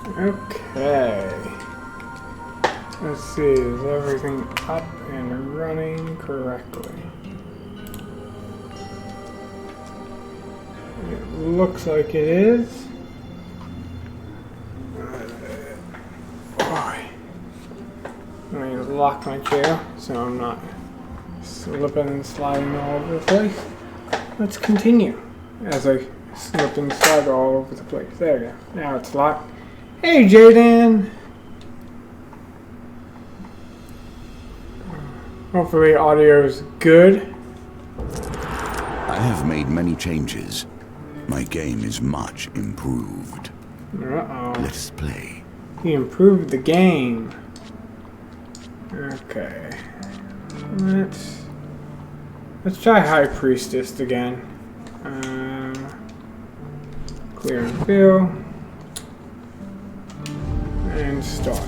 Okay. Let's see, is everything up and running correctly? It looks like it is. Boy. Let me lock my chair so I'm not slipping and sliding all over the place. Let's continue as I slip and slide all over the place. There we go. Now it's locked. Hey, Jaden! Hopefully audio's good. I have made many changes. My game is much improved. Uh-oh. Let's play. He improved the game. Okay. Let's try High Priestess again. Clear and fill. And start.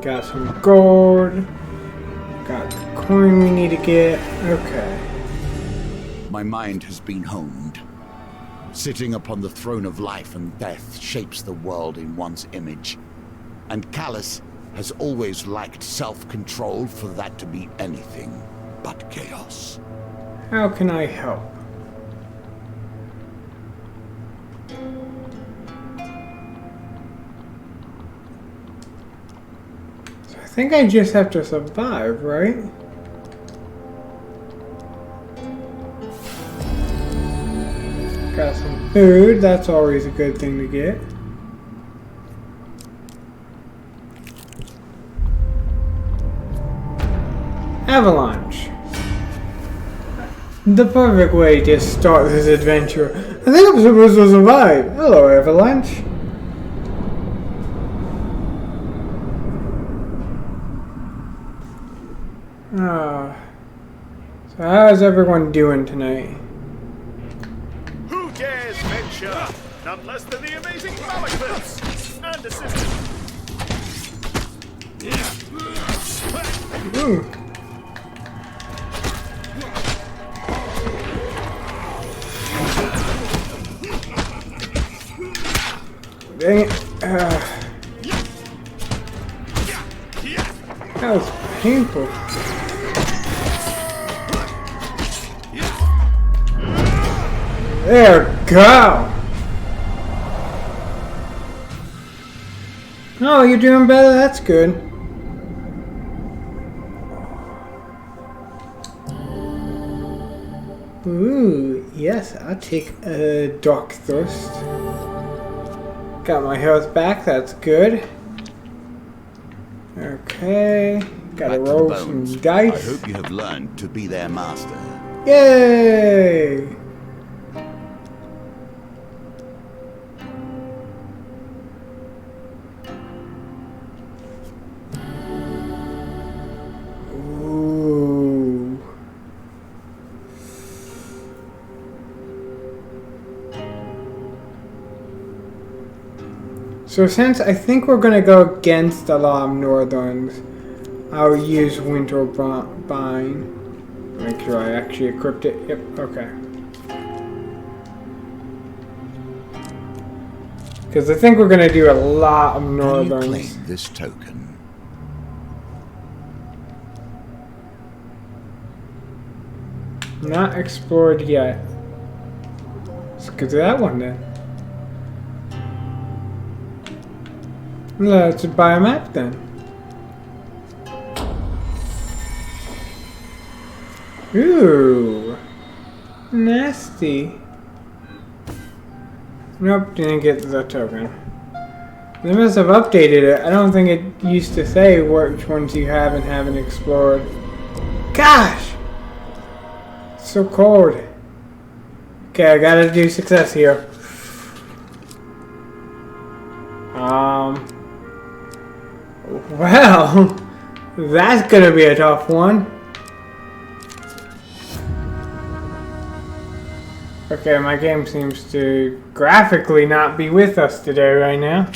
Got some gold. Got the coin we need to get. Okay. My mind has been honed. Sitting upon the throne of life and death shapes the world in one's image. And Callus has always lacked self-control for that to be anything but chaos. How can I help? So I think I just have to survive, right? Got some food, that's always a good thing to get. Avalanche. The perfect way to start this adventure. I think I'm supposed to survive. Hello, Avalanche. So how's everyone doing tonight? Who dares venture? None less than the amazing Malachus and assistant. Ooh. Dang it. That was painful. There we go. Oh, you're doing better? That's good. Ooh, yes, I'll take a dark thirst. Got my health back, that's good. Okay, gotta roll some dice. I hope you have learned to be their master. Yay! Ooh. So since I think we're gonna go against a lot of Northerns, I'll use Winterbind. Make sure I actually equipped it. Yep, okay. Because I think we're going to do a lot of Northerns. Can you claim this token? Not explored yet. Let's go to that one then. Let's buy a map then. Ooh, nasty. Nope, didn't get the token. They must have updated it. I don't think it used to say which ones you have and haven't explored. Gosh! It's so cold. Okay, I gotta do success here. Well, that's gonna be a tough one. Okay, my game seems to graphically not be with us today right now.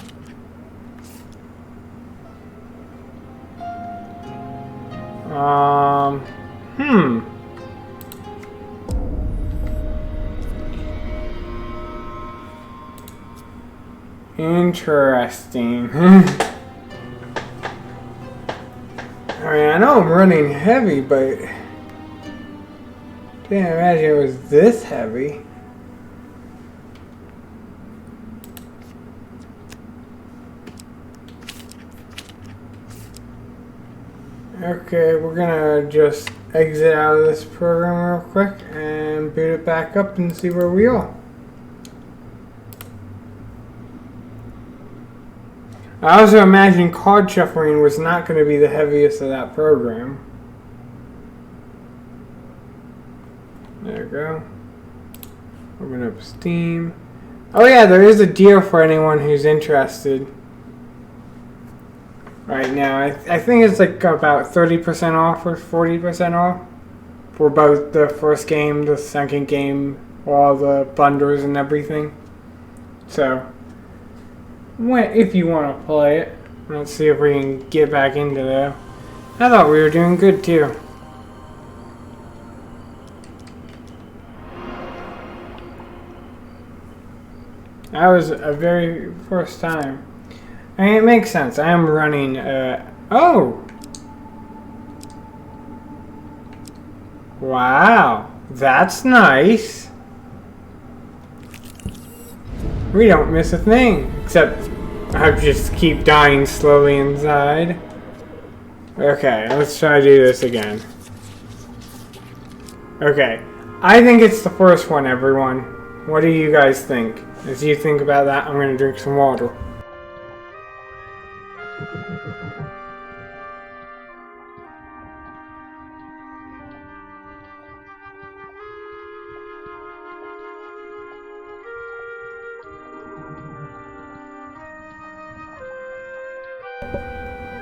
Interesting. I mean, I know I'm running heavy, but didn't imagine it was this heavy. Okay, we're gonna just exit out of this program real quick and boot it back up and see where we are. I also imagine card shuffling was not going to be the heaviest of that program. There we go. Open up Steam. Oh yeah, there is a deal for anyone who's interested. Right now, I think it's like about 30% off or 40% off for both the first game, the second game, all the bundles and everything. So, if you want to play it, let's see if we can get back into there. I thought we were doing good too. That was a very first time. I mean, it makes sense. I am running, oh! Wow, that's nice. We don't miss a thing, except I just keep dying slowly inside. Okay, let's try to do this again. Okay, I think it's the first one, everyone. What do you guys think? As you think about that, I'm gonna drink some water.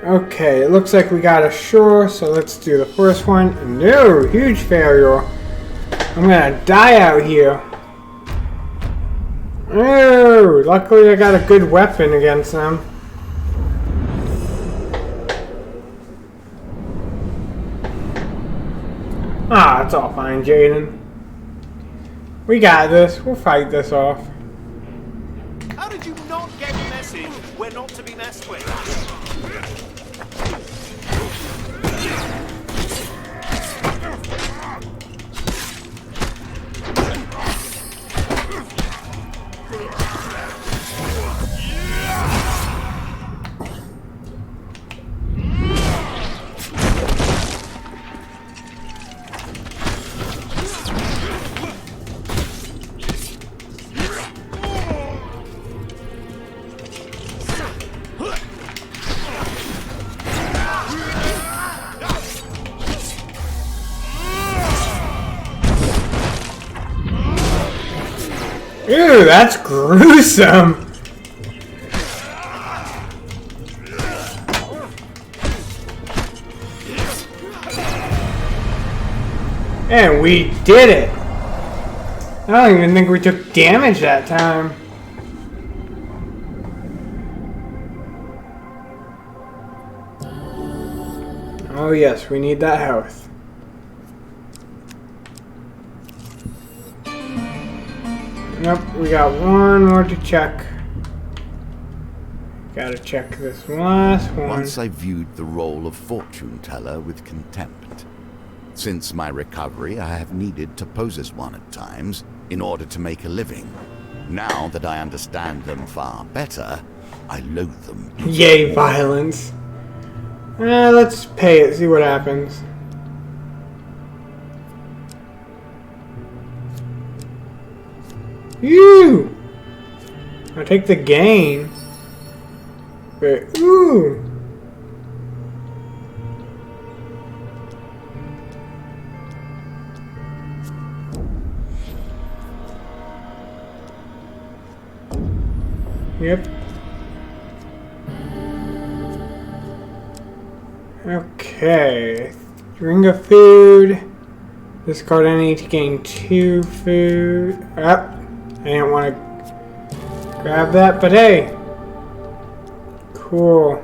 Okay, it looks like we got a shore, so let's do the first one. No, huge failure. I'm gonna die out here. Oh, luckily I got a good weapon against them. Ah, it's all fine, Jaden. We got this. We'll fight this off. How did you not get the message? We're not to be messed with. Ew, that's gruesome! And we did it! I don't even think we took damage that time. Oh yes, we need that health. Nope, we got one more to check. Gotta check this last one. Once I viewed the role of fortune teller with contempt. Since my recovery, I have needed to pose as one at times in order to make a living. Now that I understand them far better, I loathe them. Yay, violence. Let's pay it, see what happens. Ooh! I'll take the gain. But, ooh! Yep. Okay. Ring of food. Discard any to gain 2 food. Up. I didn't want to grab that, but hey. Cool.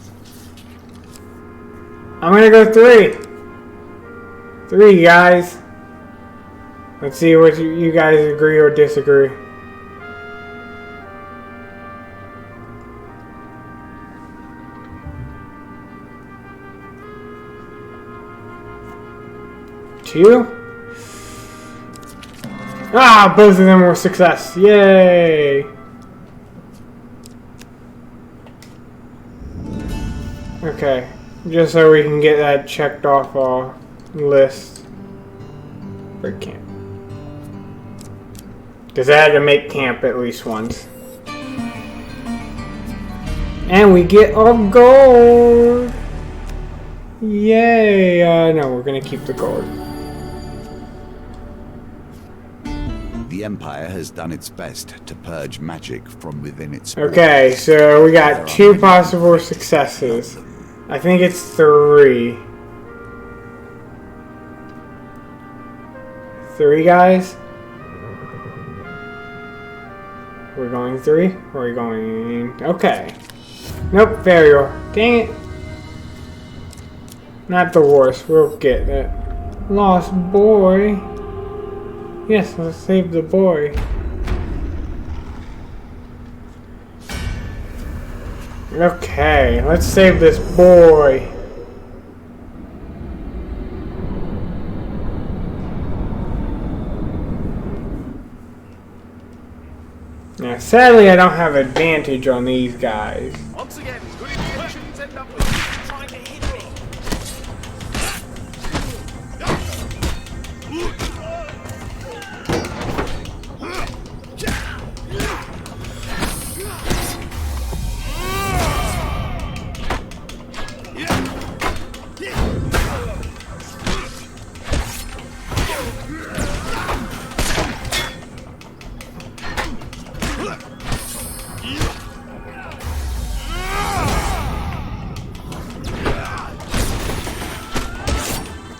I'm gonna go 3. 3, guys. Let's see what you guys agree or disagree. Two. Ah, both of them were success. Yay! Okay, just so we can get that checked off our list. For camp. Because I had to make camp at least once. And we get our gold! Yay! No, we're gonna keep the gold. The Empire has done its best to purge magic from within its Okay, borders. so we got 2 possible successes. I think it's 3. 3, guys? We're going 3? Or are we going... Okay. Nope, failure. Dang it. Not the worst. We'll get that. Lost boy. Yes, let's save the boy. Okay, let's save this boy. Now, sadly, I don't have advantage on these guys. Once again, good intentions end up with you trying to hit me.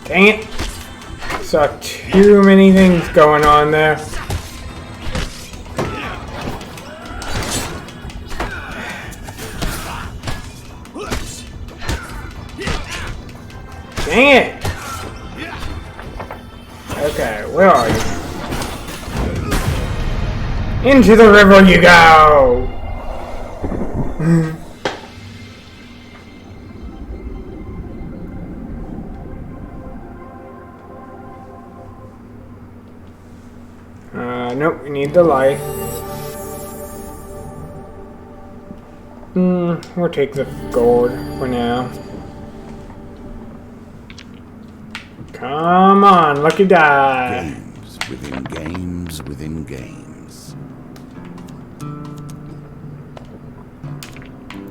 Dang it. Saw too many things going on there. Dang it! Okay, where are you? Into the river you go! Nope, we need the light. We'll take the gold for now. Come on, lucky die. Games within games within games.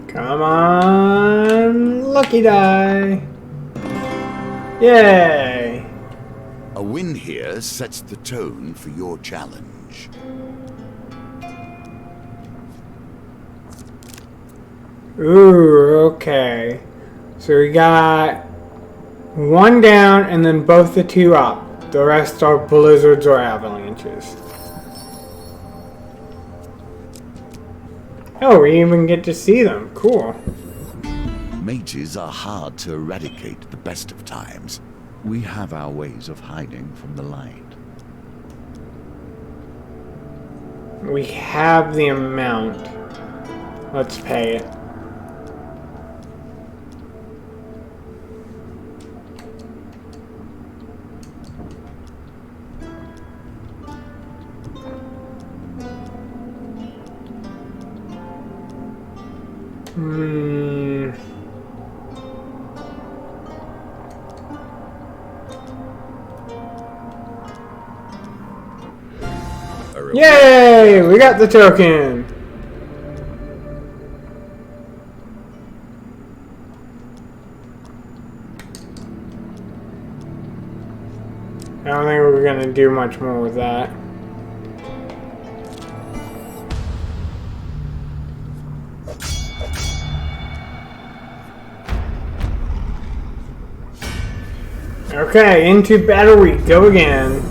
Come on, lucky die. Yay. A win here sets the tone for your challenge. Ooh, okay. So we got 1 down and then both the 2 up. The rest are blizzards or avalanches. Oh, we even get to see them. Cool. Mages are hard to eradicate at the best of times. We have our ways of hiding from the light. We have the amount. Let's pay it. Yay! We got the token! I don't think we're gonna do much more with that. Okay, into battle we go again.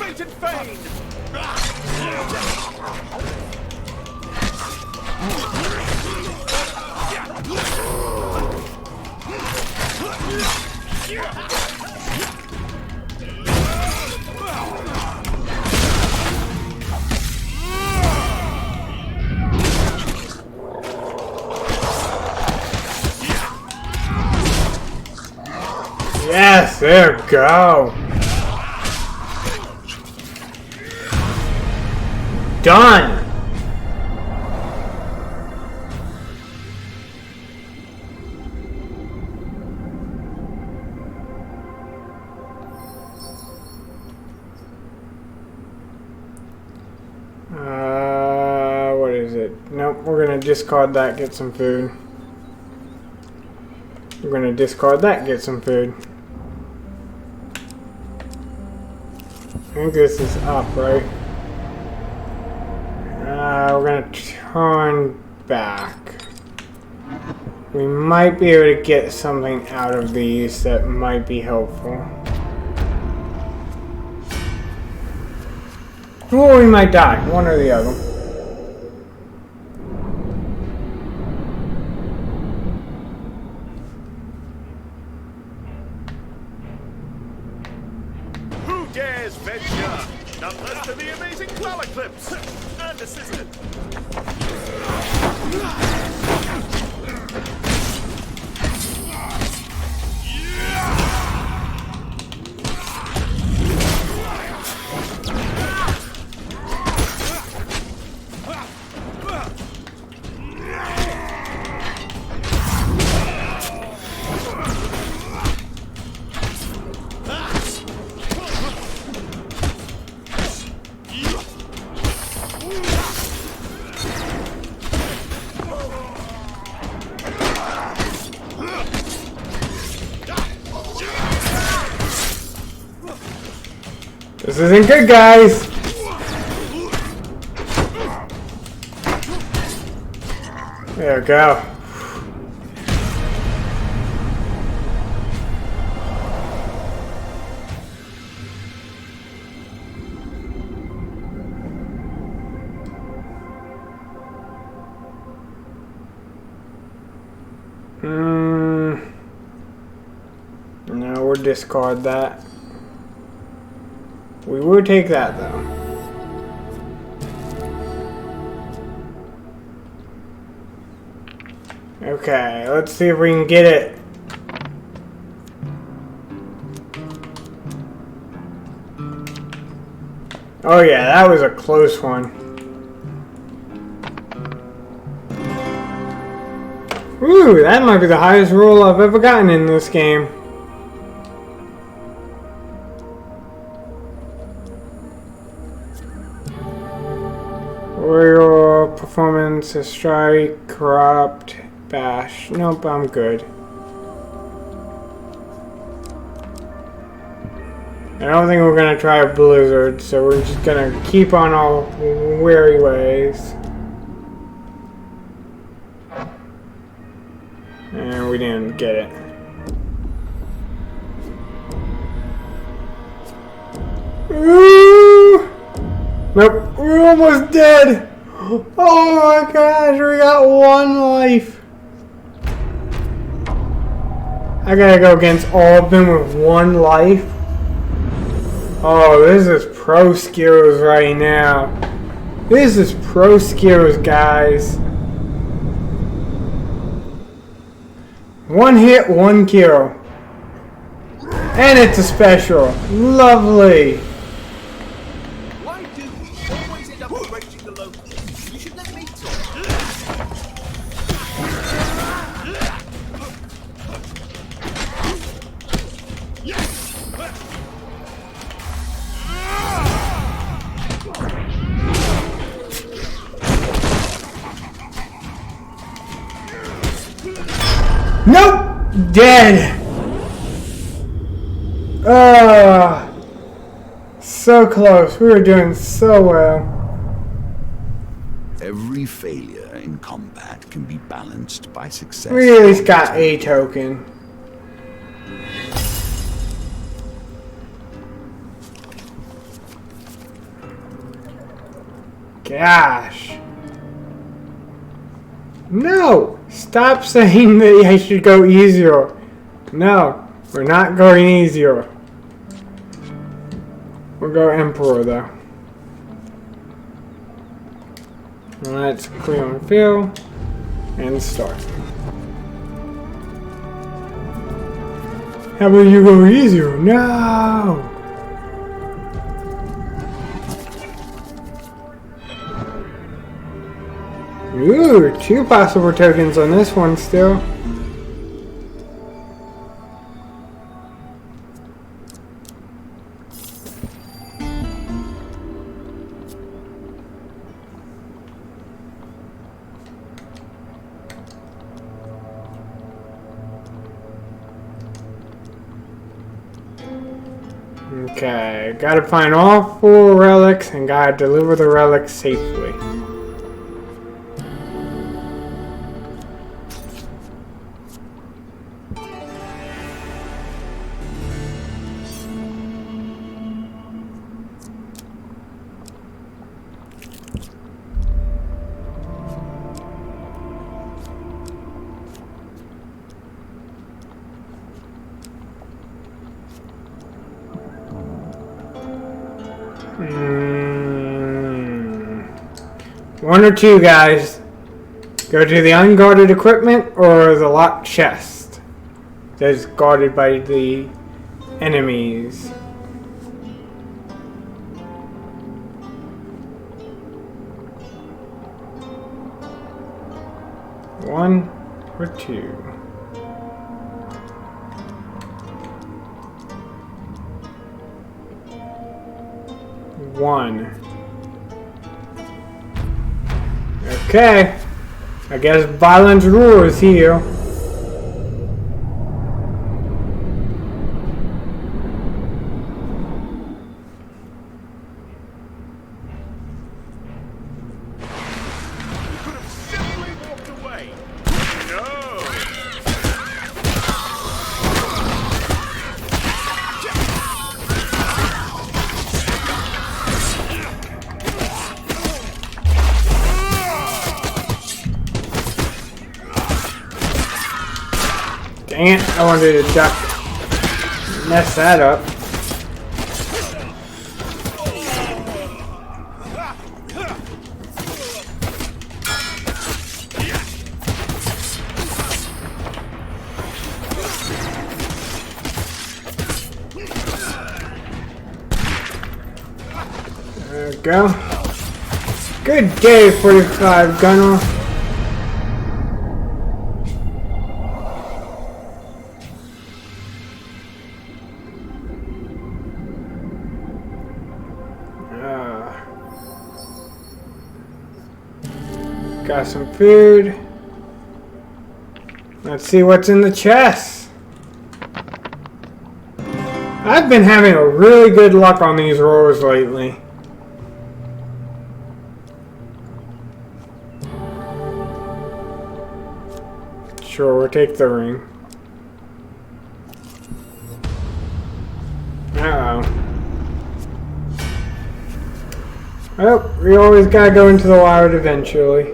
Bait and feign! Yes, there we go. Done. What is it? Nope, we're gonna discard that, get some food. We're gonna discard that, get some food. I think this is up, right? We're gonna turn back. We might be able to get something out of these that might be helpful. Or we might die, one or the other. Who dares venture? None less than the amazing Eclipse and assistant. This isn't good, guys. There we go. No, we'll discard that. We will take that though. Okay, let's see if we can get it. Oh yeah, that was a close one. Ooh, that might be the highest roll I've ever gotten in this game. Royal performance, a strike, corrupt, bash. Nope, I'm good. I don't think we're gonna try a blizzard, so we're just gonna keep on our wary ways. And we didn't get it. Ooh! Nope, we're almost dead! Oh my gosh, we got one life! I gotta go against all of them with one life? Oh, this is pro skills right now. This is pro skills, guys. One hit, one kill. And it's a special. Lovely. Why do you always end up enraging the locals? You should let me talk. Nope! Dead! So close. We were doing so well. Every failure in combat can be balanced by success. We at least got a token. Gosh. No! Stop saying that I should go easier. No, we're not going easier. We'll go Emperor though. Let's clear and fill and start. How about you go easier? No! Ooh, 2 possible tokens on this one still. Okay, gotta find all 4 relics and gotta deliver the relics safely. One or two, guys. Go to the unguarded equipment or the locked chest that is guarded by the enemies. One or two. One. Okay. I guess violence rules here. Could have simply walked away. No! Dang it, I wanted to duck. Mess that up. There we go. Good day, 45 gunner. Got some food. Let's see what's in the chest. I've been having a really good luck on these rolls lately. Sure, we'll take the ring. Uh-oh. Oh, we always gotta go into the wild eventually.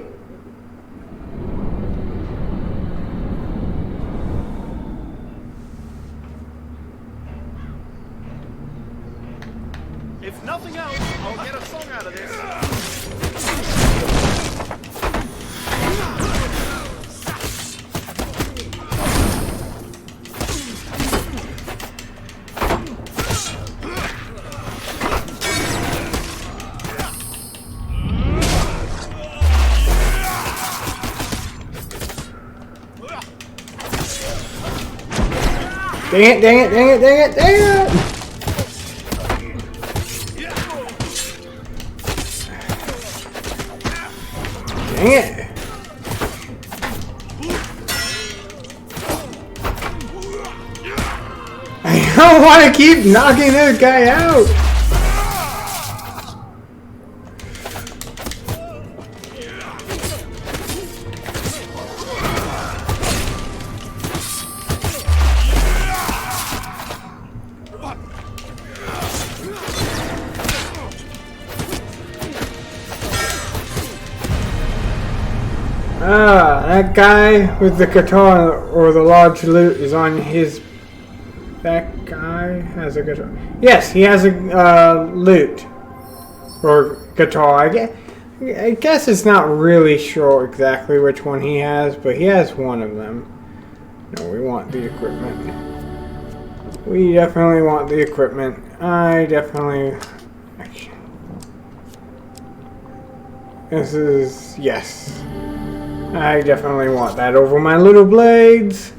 If nothing else, I'll get a song out of this. Dang it, dang it, dang it, dang it, dang it! Dang it! I don't want to keep knocking this guy out! That guy with the guitar or the large lute is on his... That guy has a guitar. Yes, he has a lute. Or guitar. I guess it's not really sure exactly which one he has, but he has one of them. No, we want the equipment. We definitely want the equipment. I definitely... This is... Yes. I definitely want that over my little blades.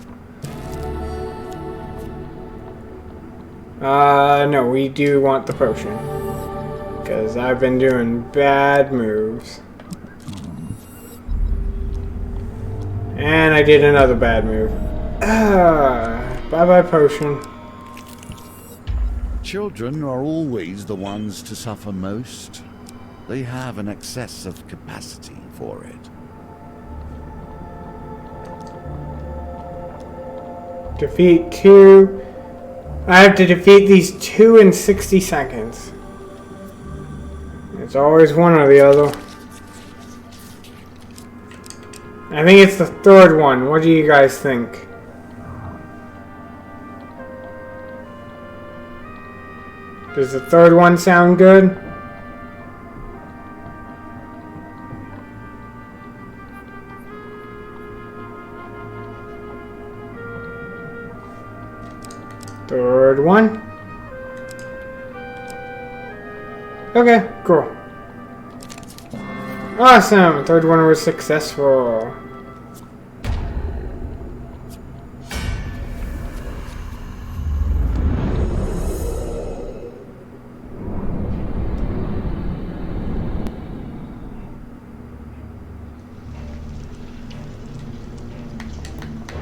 No, we do want the potion. Because I've been doing bad moves. And I did another bad move. Bye-bye potion. Children are always the ones to suffer most. They have an excess of capacity for it. Defeat 2. I have to defeat these 2 in 60 seconds. It's always one or the other. I think it's the third one. What do you guys think? Does the third one sound good? Third one. Okay, cool. Awesome! Third one was successful.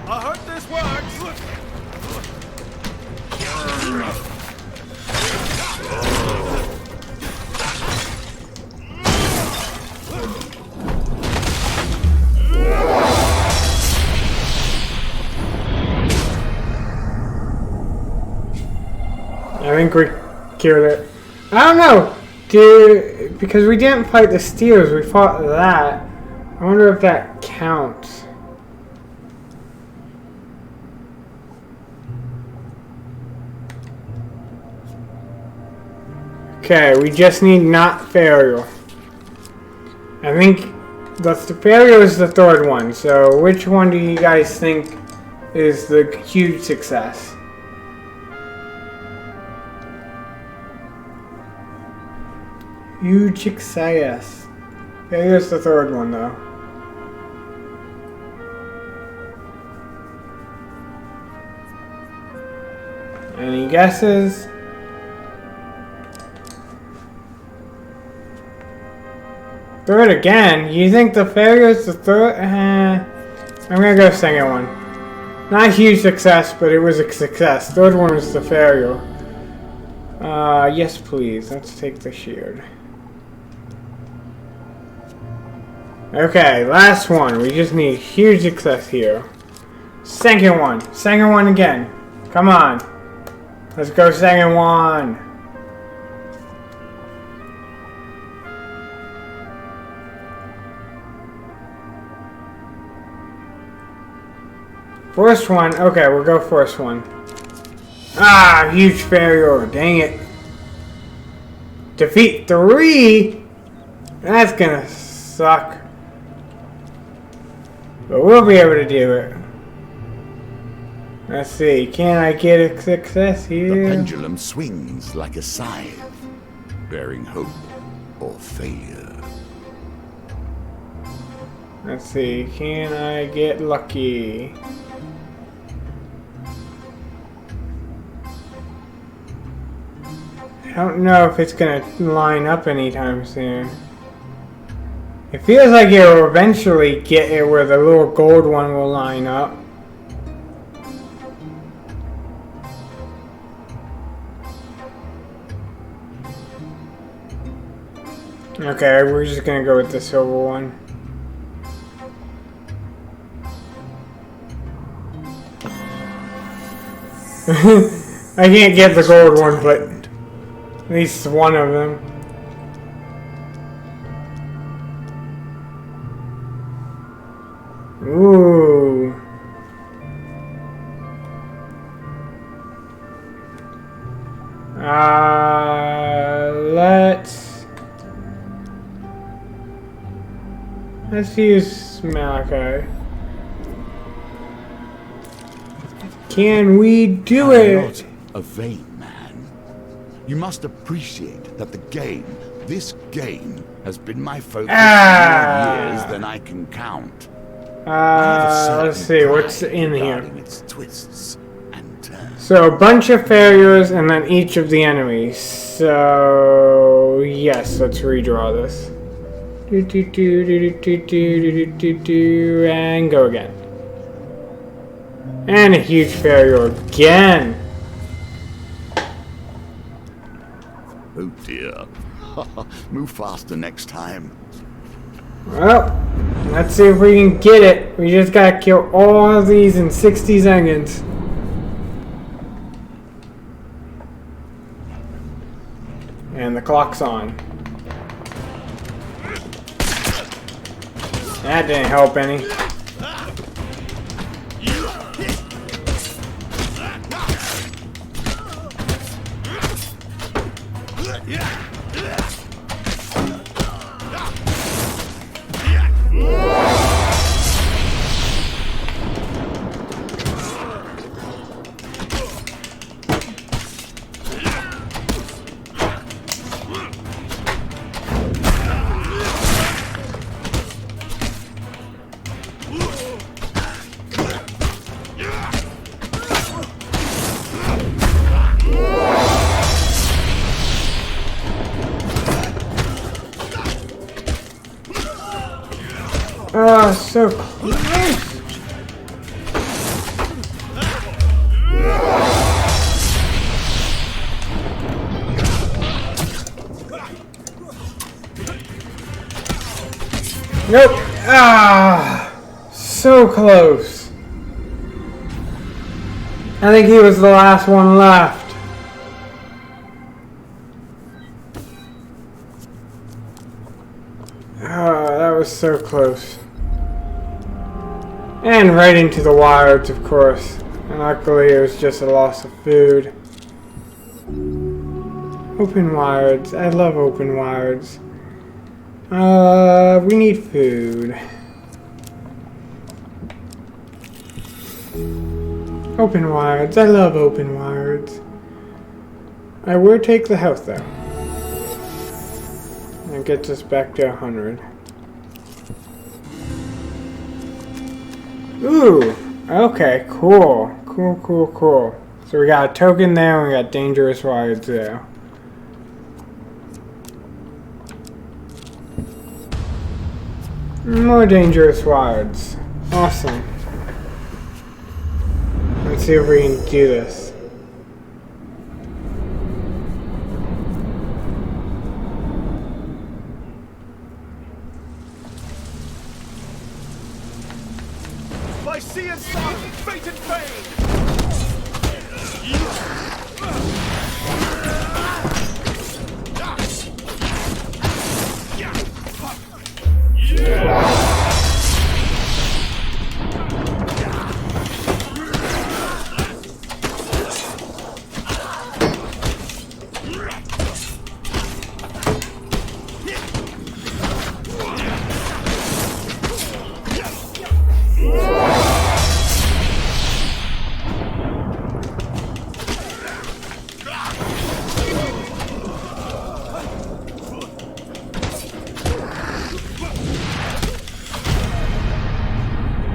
I hope this works. I think we cured it. I don't know. Because we didn't fight the steers, we fought that. I wonder if that counts. Okay, we just need not failure. I think the failure is the third one. So which one do you guys think is the huge success? Huge success. Failure's the third one though. Any guesses? Third again? You think the failure's the third? I'm gonna go second one. Not a huge success, but it was a success. Third one was the failure. Yes please. Let's take the shield. Okay, last one. We just need huge success here. Second one. Second one again. Come on. Let's go second one. First one. Okay, we'll go first one. Ah, huge failure. Dang it. Defeat 3? That's gonna suck. But we'll be able to do it. Let's see. Can I get a success here? The pendulum swings like a scythe, bearing hope or failure. Let's see. Can I get lucky? I don't know if it's gonna line up anytime soon. It feels like it will eventually get it where the little gold one will line up. Okay, we're just gonna go with the silver one. I can't get the gold one, but at least one of them. Ooh. Let's use Malachi. Can we do I'm it? not a vain man. You must appreciate that this game, has been my focus for more years than I can count. Let's see, what's in here? Its twists and turns. So, a bunch of failures and then each of the enemies. So, yes, let's redraw this. And go again. And a huge failure again. Oh dear. Move faster next time. Well, let's see if we can get it. We just gotta kill all of these in 60 seconds. And the clock's on. That didn't help any. Oh, so close. Nope. Ah, so close. I think he was the last one left. Ah, that was so close. And right into the wilds, of course. And luckily, it was just a loss of food. Open wilds. I love open wilds. We need food. Open wilds. I love open wilds. I will take the health, though. That gets us back to 100. Ooh, okay, cool. Cool. So we got a token there, and we got dangerous wilds there. More dangerous wilds. Awesome. Let's see if we can do this. By sea and sun, fate and fame!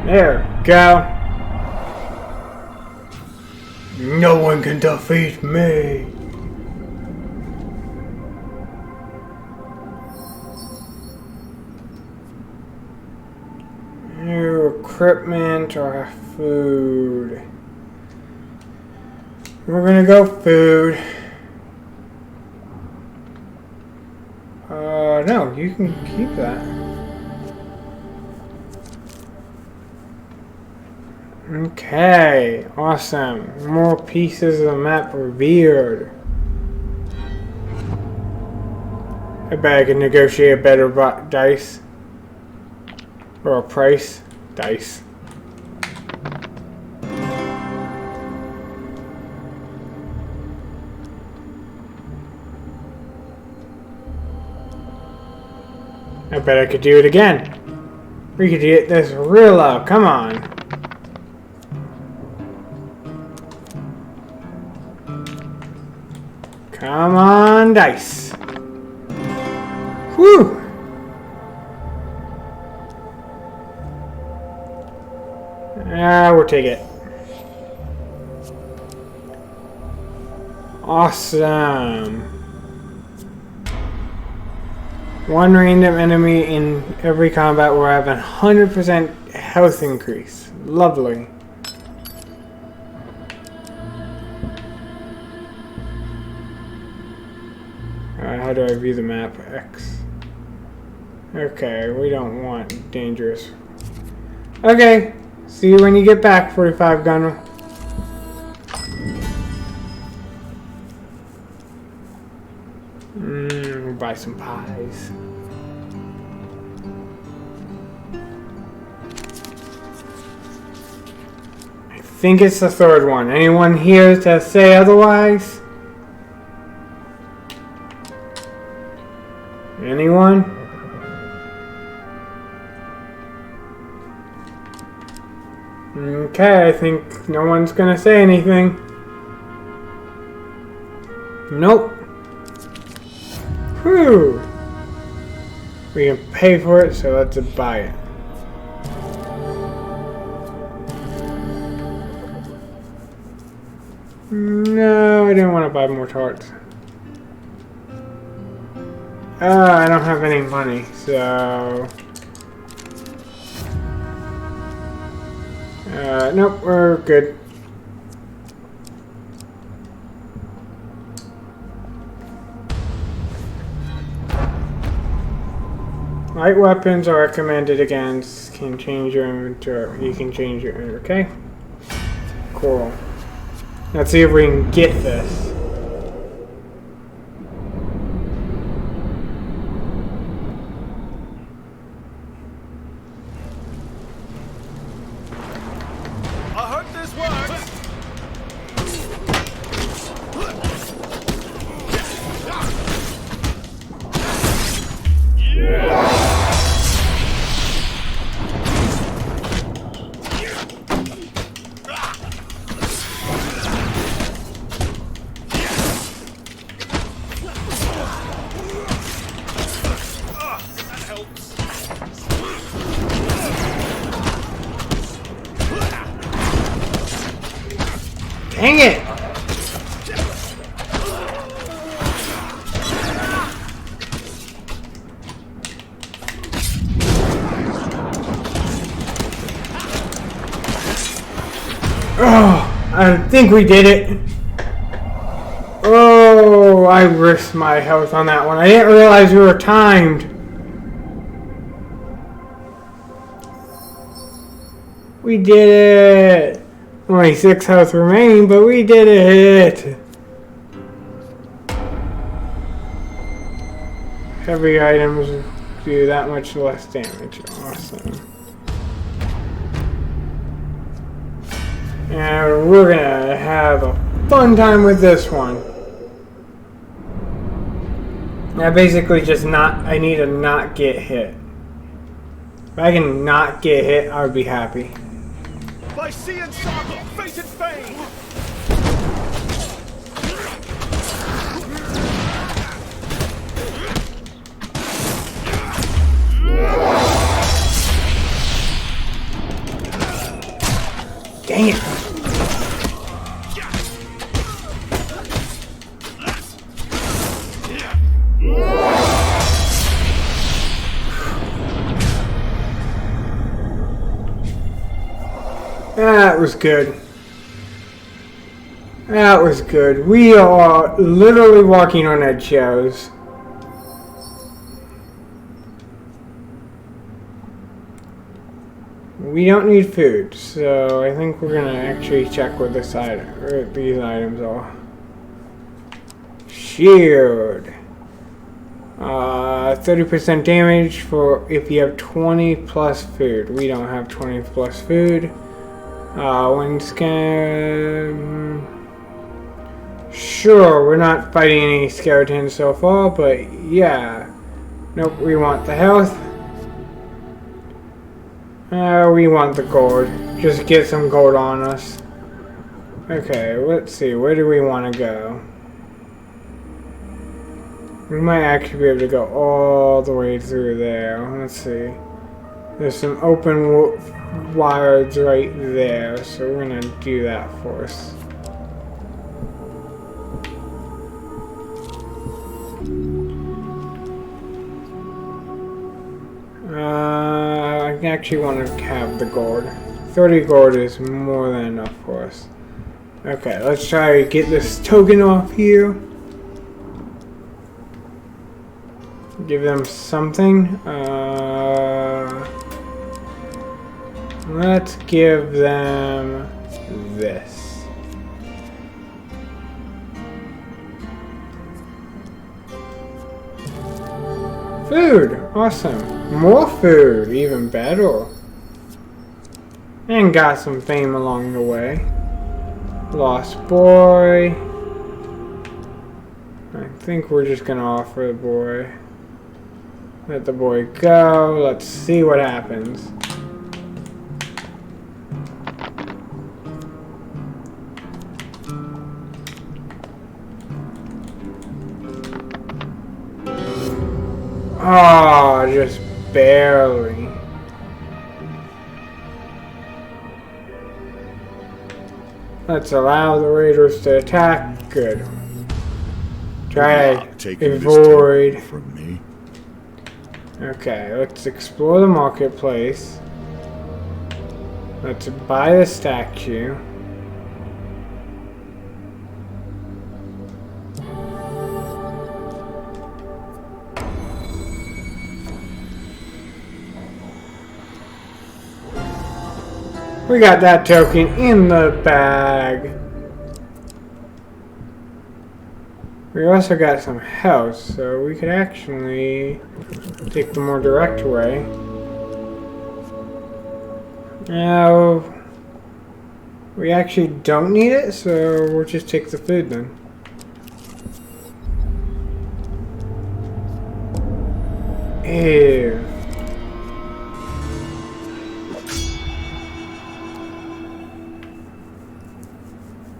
There we go. No one can defeat me. New equipment or food. We're gonna go food. No, you can keep that. Okay, awesome. More pieces of the map revealed. I bet I can negotiate a better dice. Or a price. Dice. I bet I could do it again. We could get this real low. Come on. Come on, dice. Whew. We'll take it. Awesome. One random enemy in every combat will have 100% health increase. Lovely. How do I view the map? X. Okay, we don't want dangerous. Okay, see you when you get back, 45 gunner. We'll buy some pies. I think it's the third one. Anyone here to say otherwise? Anyone? Okay, I think no one's gonna say anything. Nope. Whew. We can pay for it, so let's buy it. No, I didn't want to buy more tarts. I don't have any money, so... nope, we're good. Light weapons are recommended against. Can change your inventory. You can change your inventory. Okay? Cool. Let's see if we can get this. I hope this works. Dang it! Oh, I think we did it. Oh, I risked my health on that one. I didn't realize we were timed. We did it. Only 6 health remaining, but we did it. Heavy items do that much less damage. Awesome. And we're gonna have a fun time with this one. I basically just I need to not get hit. If I can not get hit, I would be happy. By sea and saga, fated fame! Dang it! That was good. That was good. We are literally walking on eggshells. We don't need food, so I think we're gonna actually check what these items are. Shield. 30% damage for if you have 20 plus food. We don't have 20 plus food. When scan. Sure, we're not fighting any skeletons so far, but yeah. Nope, we want the health. We want the gold. Just get some gold on us. Okay, let's see. Where do we want to go? We might actually be able to go all the way through there. Let's see. There's some open wires right there, so we're gonna do that first. I actually want to have the gold. 30 gold is more than enough for us. Okay, let's try to get this token off here. Give them something. Let's give them this. Food! Awesome. More food! Even better. And got some fame along the way. Lost boy. I think we're just gonna offer the boy. Let the boy go. Let's see what happens. Oh, just barely. Let's allow the raiders to attack. Good. Try to avoid. From me. Okay, let's explore the marketplace. Let's buy the statue. We got that token in the bag. We also got some health, so we could actually take the more direct way. Now, we actually don't need it, so we'll just take the food then. Ew.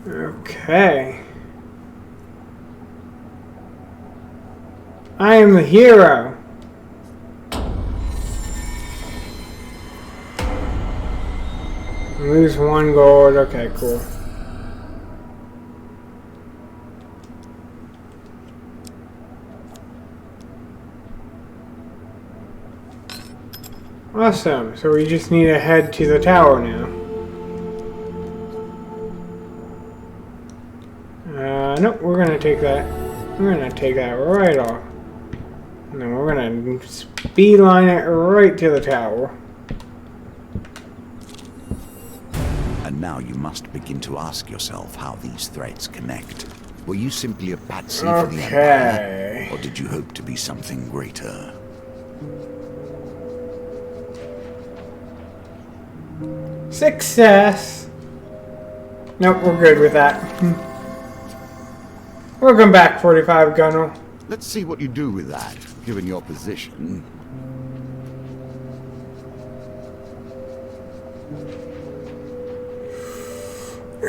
Okay. I am the hero. Lose 1 gold. Okay, cool. Awesome. So we just need to head to the tower now. Nope, we're gonna take that. We're gonna take that right off. And then we're gonna speed line it right to the tower. And now you must begin to ask yourself how these threads connect. Were you simply a patsy for the Empire? Or did you hope to be something greater? Success! Nope, we're good with that. Welcome back, 45 Gunner. Let's see what you do with that, given your position.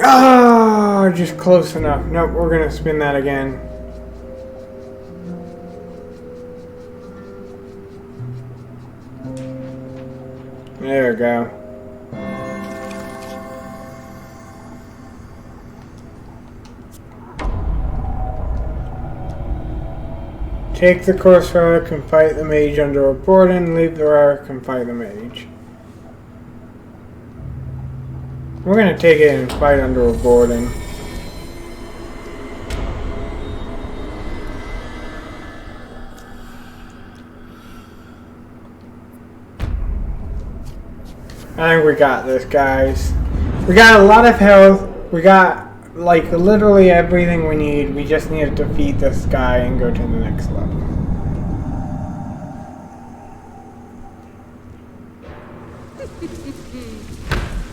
Ah, just close enough. Nope, we're gonna spin that again. There we go. Take the course relic and fight the mage under a board and leave the relic and fight the mage. We're gonna take it and fight under a boarding. I think we got this, guys. We got a lot of health. We got like literally everything we need. We just need to defeat this guy and go to the next level.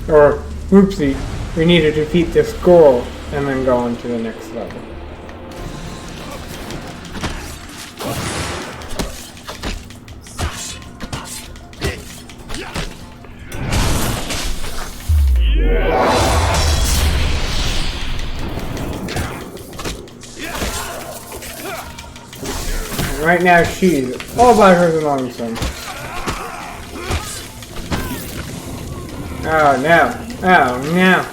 Or, oopsie, we need to defeat this goal and then go on to the next level. Right now she's all by her lonesome. Oh no. Oh no.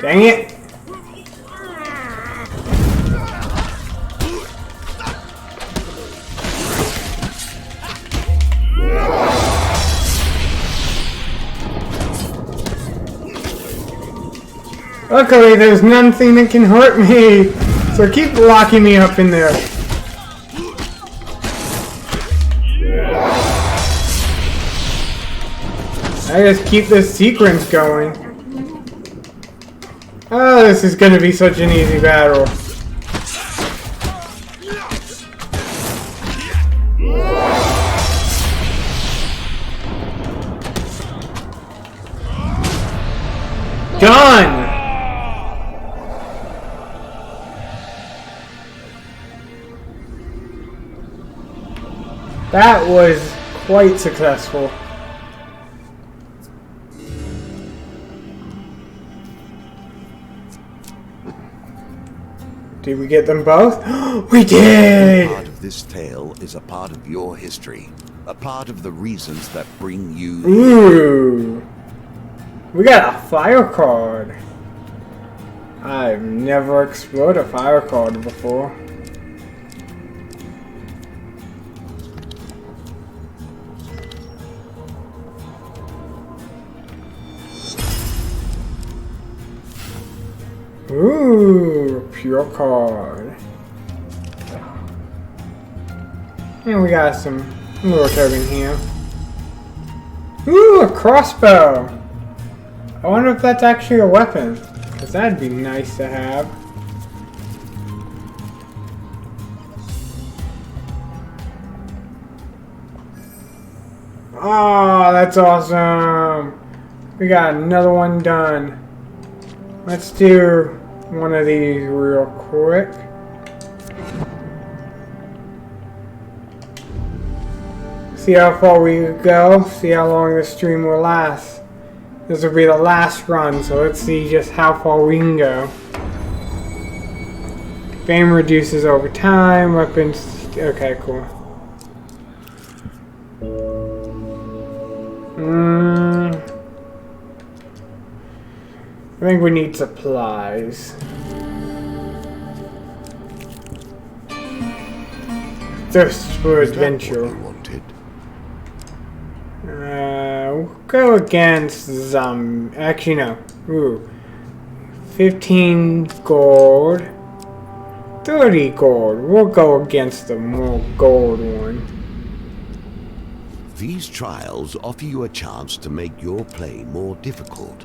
Dang it. Luckily, there's nothing that can hurt me, so keep locking me up in there. I just keep this sequence going. Oh, this is gonna be such an easy battle. Done! That was quite successful. Did we get them both? We did! Part of this tale is a part of your history. A part of the reasons that bring you Ooh! We got a fire card. I've never explored a fire card before. Ooh, pure card. And we got some little token here. Ooh, a crossbow! I wonder if that's actually a weapon, because that'd be nice to have. Oh, that's awesome! We got another one done. Let's do one of these real quick. See how far we go, see how long this stream will last. This will be the last run, so let's see just how far we can go. Fame reduces over time, weapons... Okay, cool. I think we need supplies. Thirst for adventure. We'll go against actually no. Ooh. 15 gold. 30 gold. We'll go against the more gold one. These trials offer you a chance to make your play more difficult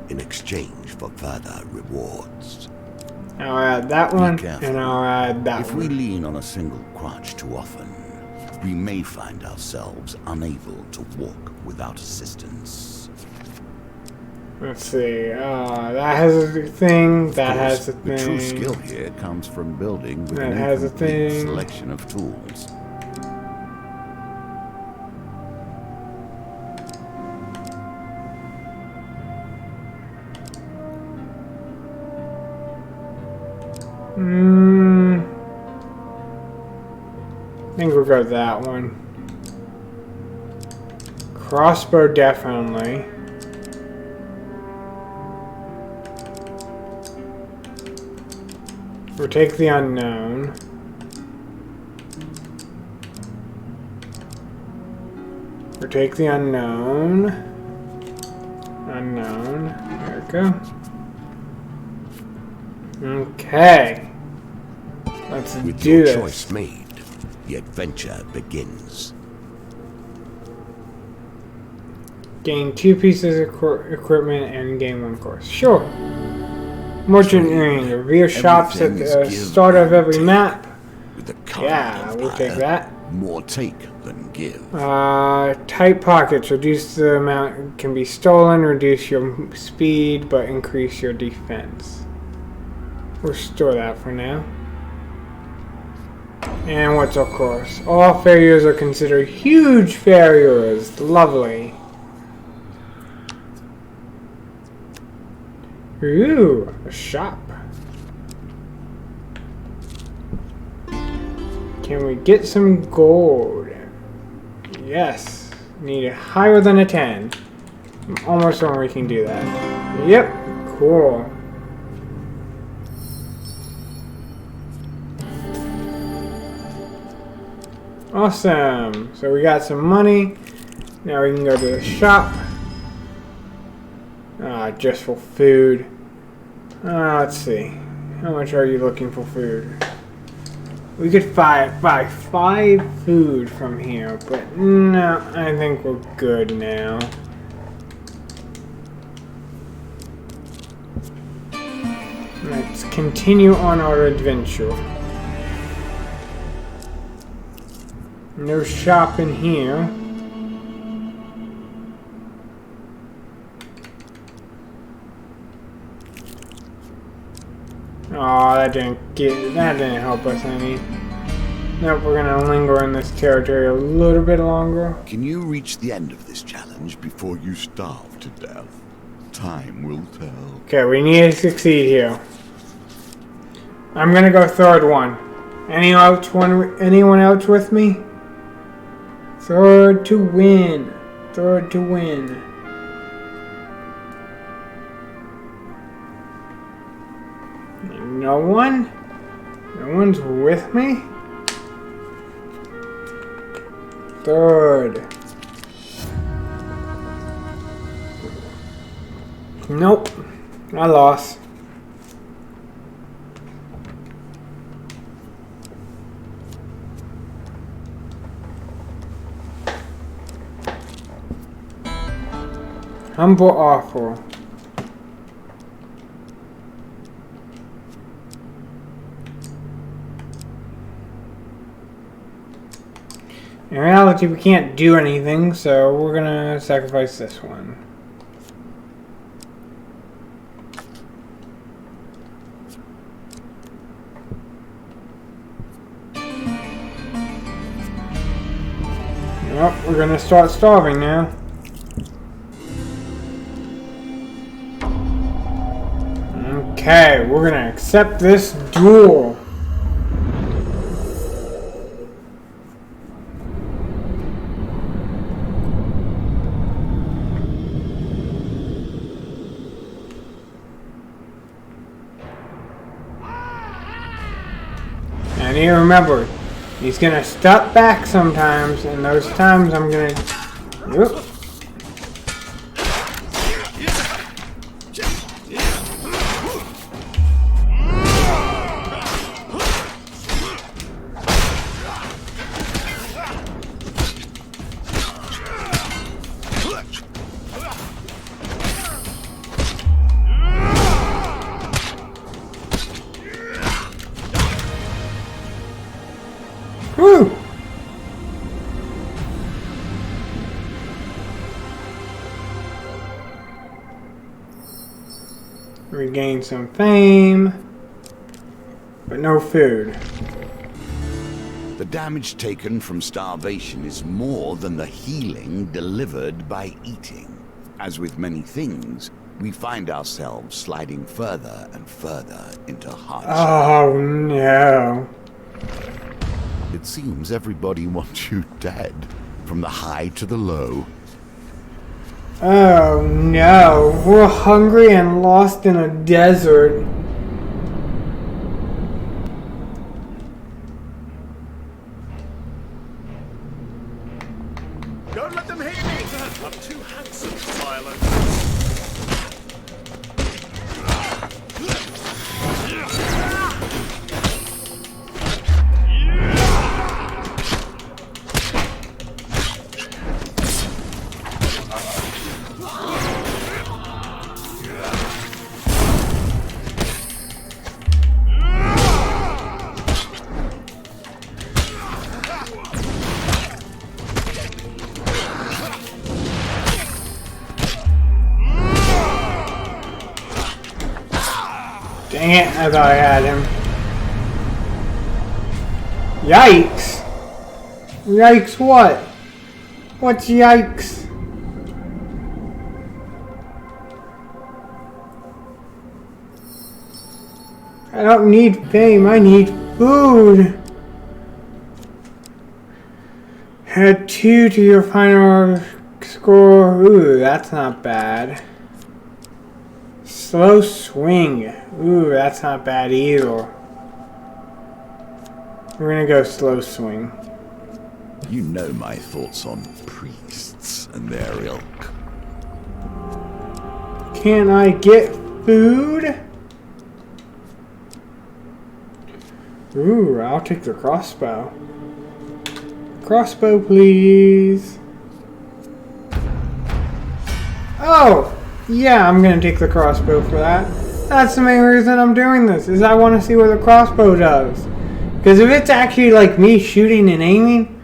in exchange for further rewards. I'll add that one, and I'll add that one. If we lean on a single crutch too often, we may find ourselves unable to walk without assistance. Let's see. That has a thing. That has a thing. The true skill here comes from building with That an has a incomplete thing. selection of tools. I think we'll go with that one. Crossbow, definitely. We'll take the unknown. We'll take the unknown. Unknown. There we go. Okay. Let's With do your this. choice made, the adventure begins. Gain 2 pieces of equipment and gain 1 course. Sure. Merchant ring. Reveal shops at the start of every map. With the current Yeah, we'll take empire, that. More take than give. Tight pockets. Reduce the amount can be stolen. Reduce your speed, but increase your defense. We'll store that for now. And what's our course? All failures are considered huge failures. Lovely. Ooh, a shop. Can we get some gold? Yes. Need it higher than a 10. I'm almost sure we can do that. Yep. Cool. Awesome. So we got some money. Now we can go to the shop. Just for food. Let's see. How much are you looking for food? We could buy 5 food from here, but no, I think we're good now. Let's continue on our adventure. No shop in here. Oh, that didn't help us any. Nope, we're gonna linger in this territory a little bit longer. Can you reach the end of this challenge before you starve to death? Time will tell. Okay, we need to succeed here. I'm gonna go third one. Anyone else with me? Third to win. Third to win. No one? No one's with me? Third. Nope. I lost. Humble offer. In reality, we can't do anything, so we're gonna sacrifice this one. Well, we're gonna start starving now. Okay, we're gonna accept this duel. And you remember, he's gonna step back sometimes, and those times I'm gonna. Whoop. Woo! Regain some fame, but no food. The damage taken from starvation is more than the healing delivered by eating. As with many things, we find ourselves sliding further and further into hardship. Oh no. It seems everybody wants you dead, from the high to the low. Oh no, we're hungry and lost in a desert. Don't let them hit me! I'm too handsome for violence. Dang it, I thought I had him. Yikes! Yikes what? What's yikes? I don't need fame, I need food! Add 2 to your final score. Ooh, that's not bad. Slow swing. Ooh, that's not bad either. We're gonna go slow swing. You know my thoughts on priests and their ilk. Can I get food? Ooh, I'll take the crossbow. Crossbow, please. Oh! Yeah, I'm gonna take the crossbow for that. That's the main reason I'm doing this, is I want to see what the crossbow does. Because if it's actually like me shooting and aiming,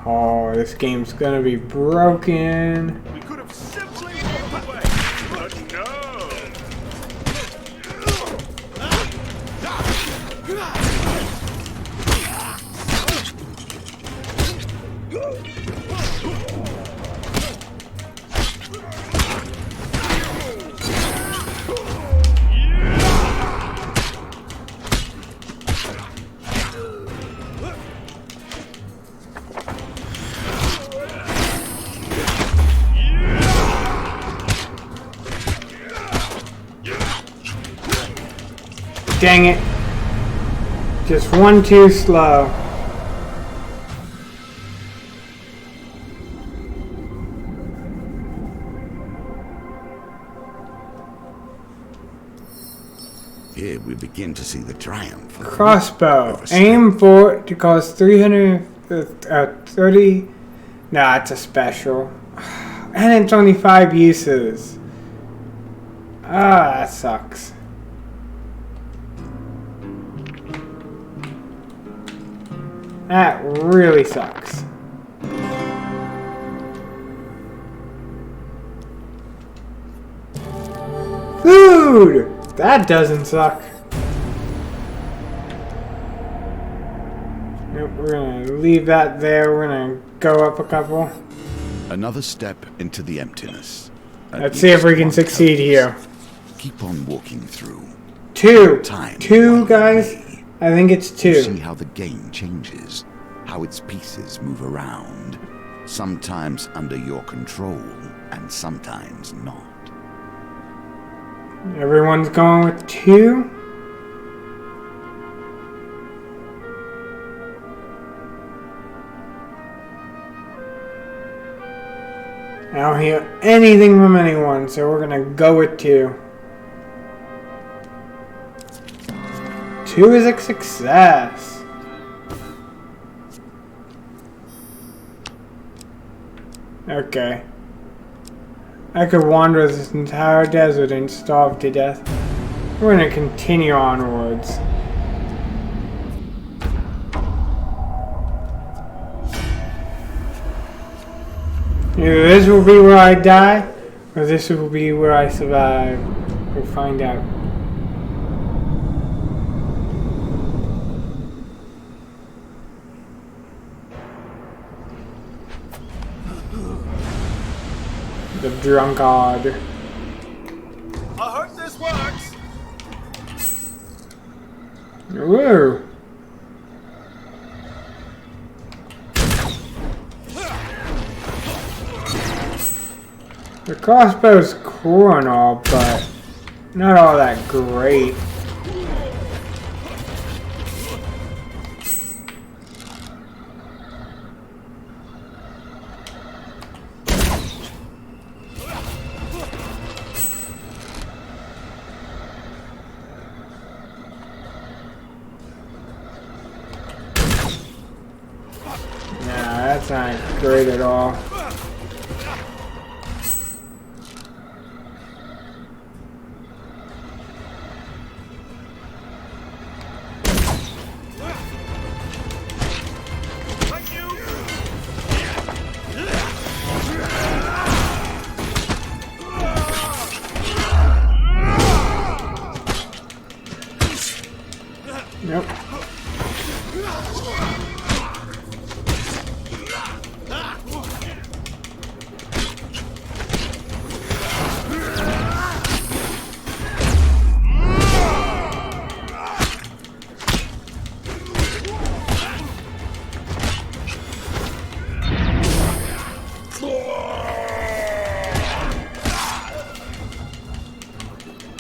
oh, this game's gonna be broken. We could have simply walked away, but no. Dang it. Just one too slow. Here we begin to see the triumph. Crossbow. Aim for it to cost 330. Nah, it's a special. And it's only 5 uses. Ah, that sucks. That really sucks. Food! That doesn't suck. Nope, we're gonna leave that there. We're gonna go up a couple. Another step into the emptiness. Let's see if we can succeed here. Keep on walking through. 2. Time 2, one guys. way. I think it's 2. See how the game changes, how its pieces move around, sometimes under your control and sometimes not. Everyone's going with 2. I don't hear anything from anyone, so we're gonna go with 2. 2 is a success. Okay. I could wander this entire desert and starve to death. We're gonna continue onwards. Either this will be where I die, or this will be where I survive. We'll find out. The drunkard. I hope this works. Woo! The crossbow's cool and all, but not all that great. Nah, that's not great at all.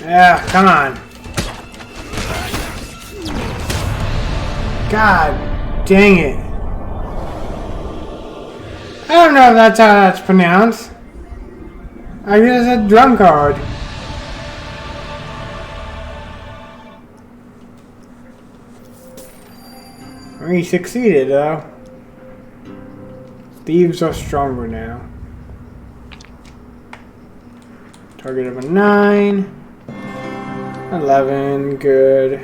Ah, come on. God dang it. I don't know if that's how that's pronounced. I guess a drunkard. We succeeded though. Thieves are stronger now. Target of a 9. 11, good.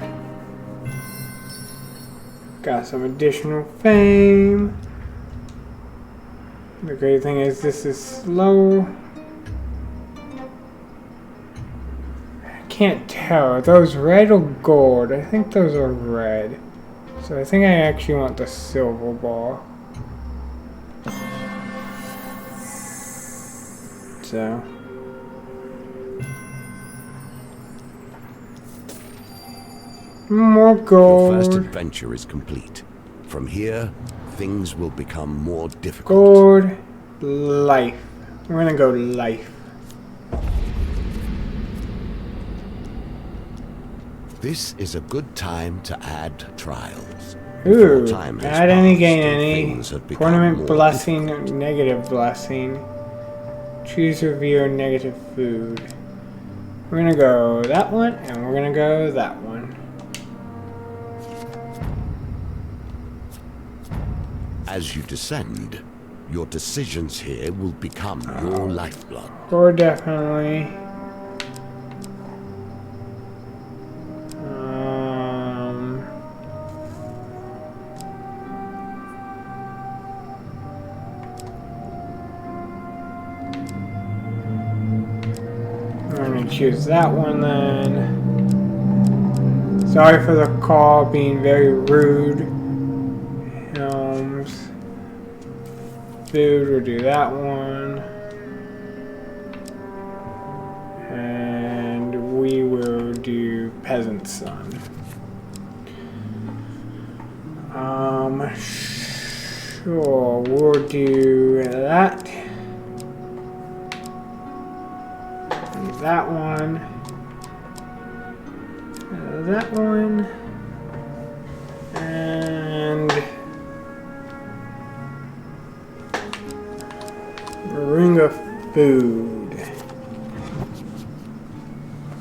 Got some additional fame. The great thing is this is slow. I can't tell. Are those red or gold? I think those are red. So I think I actually want the silver ball. So. More gold. Your first adventure is complete. From here, things will become more difficult. Gold. Life. We're gonna go life. This is a good time to add trials. Ooh, Time has add any, passed gain and any. things have become Tournament more blessing, difficult. negative blessing. Choose review negative food. We're gonna go that one, and we're gonna go that one. As you descend, your decisions here will become your lifeblood. Or definitely. I'm gonna choose that one then. Sorry for the call being very rude. Food, we'll do that one. And we will do Peasant's Son. Sure, we'll do that. That one. That one. And ring of food.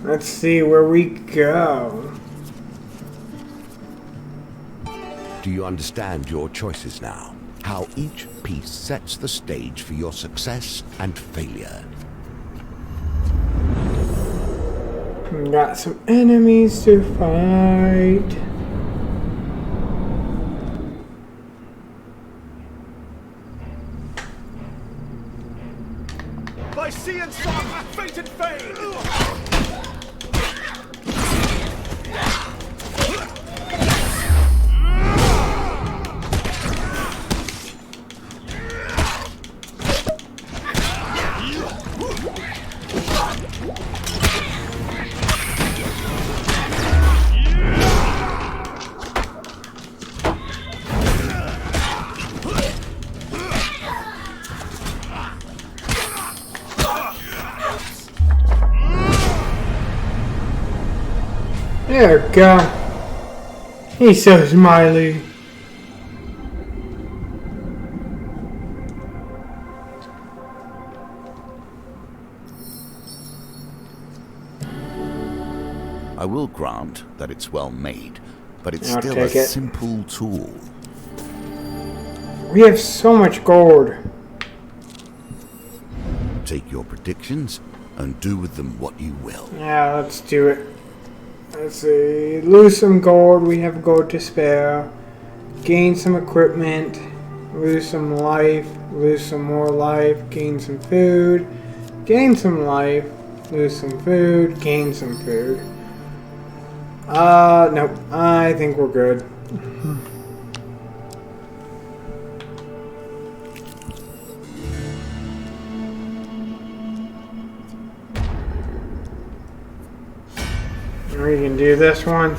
Let's see where we go. Do you understand your choices now? How each piece sets the stage for your success and failure. We got some enemies to fight. By sea and song, fate and fame! There we go. He's so smiley. I will grant that it's well made, but it's I'll still a take it. simple tool. We have so much gold. Take your predictions and do with them what you will. Yeah, let's do it. Let's see. Lose some gold. We have gold to spare. Gain some equipment. Lose some life. Lose some more life. Gain some food. Gain some life. Lose some food. Gain some food. Nope. I think we're good. We can do this one.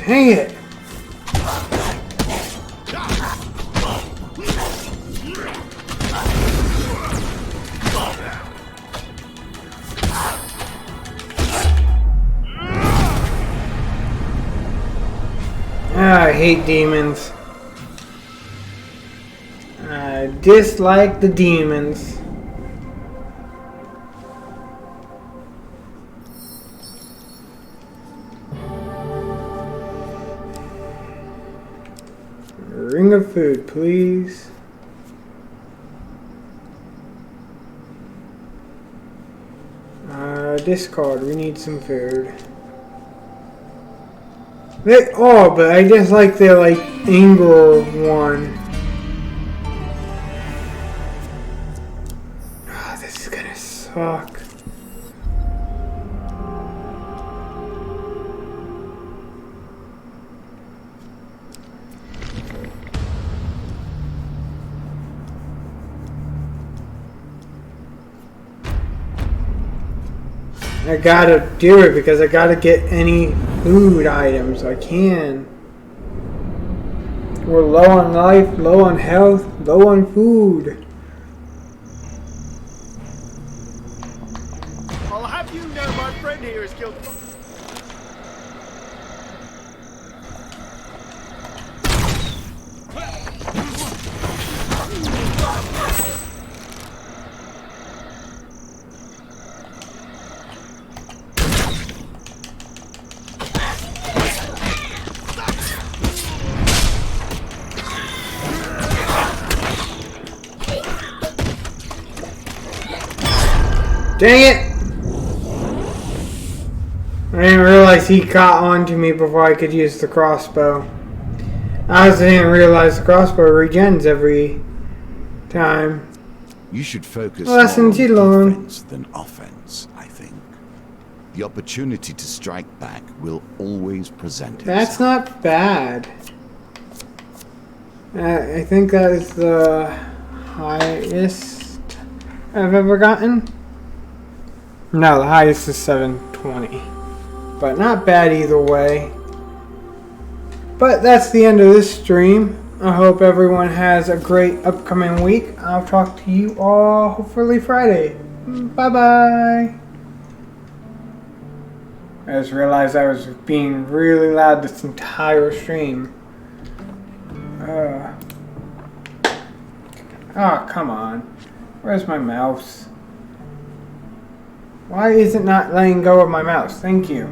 Dang it! Ah, I hate demons. I dislike the demons. Ring of food, please. Discard. We need some food. They are, but I just like the anger one. Oh, this is gonna suck. I gotta do it because I gotta get any food items I can. We're low on life, low on health, low on food. I'll have you know my friend here is killed. Dang it! I didn't realize he caught on to me before I could use the crossbow. I also didn't realize the crossbow regens every time. You should focus Lessons more you on learn. defense than offense, I think. The opportunity to strike back will always present itself. That's not bad. I think that is the highest I've ever gotten. No, the highest is 720. But not bad either way. But that's the end of this stream. I hope everyone has a great upcoming week. I'll talk to you all hopefully Friday. Bye-bye. I just realized I was being really loud this entire stream. Oh, come on. Where's my mouse? Why is it not letting go of my mouse? Thank you.